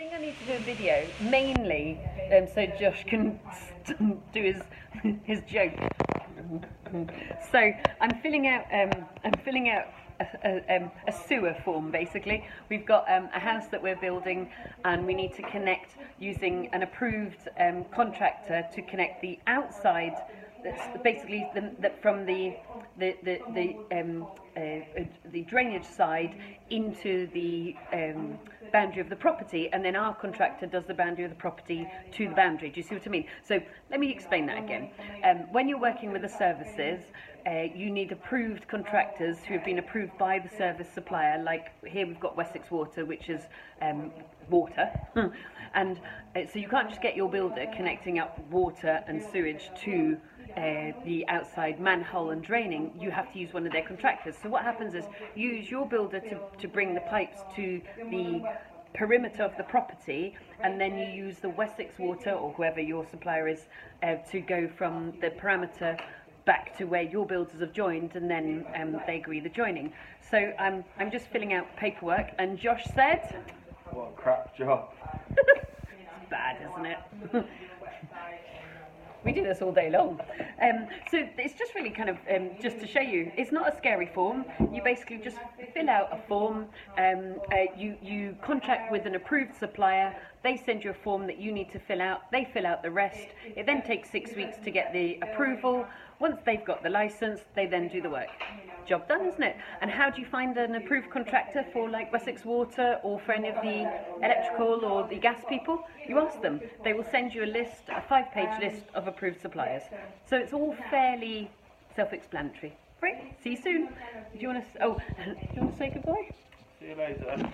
think I need to do a video, mainly so Josh can do his joke. So I'm filling out a sewer form. Basically, we've got a house that we're building, and we need to connect using an approved contractor to connect the outside. That's basically from the drainage side into the boundary of the property, and then our contractor does the boundary of the property to the boundary. Do you see what I mean? So let me explain that again. When you're working with the services, you need approved contractors who have been approved by the service supplier. Like here we've got Wessex Water, which is water, and so you can't just get your builder connecting up water and sewage to the outside manhole and draining. You have to use one of their contractors. So what happens is you use your builder to bring the pipes to the perimeter of the property, and then you use the Wessex Water or whoever your supplier is to go from the parameter back to where your builders have joined, and then they agree the joining. So I'm just filling out paperwork, and Josh said, "What a crap job." It's bad, isn't it? We do this all day long. So it's just really kind of just to show you, it's not a scary form. You basically just fill out a form, you contract with an approved supplier, they send you a form that you need to fill out, they fill out the rest. It then takes 6 weeks to get the approval. Once they've got the license, they then do the work. Job done, isn't it? And how do you find an approved contractor for like Wessex Water or for any of the electrical or the gas people? You ask them. They will send you a list, a 5-page list of approved suppliers. So it's all fairly self-explanatory. Great. See you soon. Do you want to? Oh, do you want to say goodbye? See you later.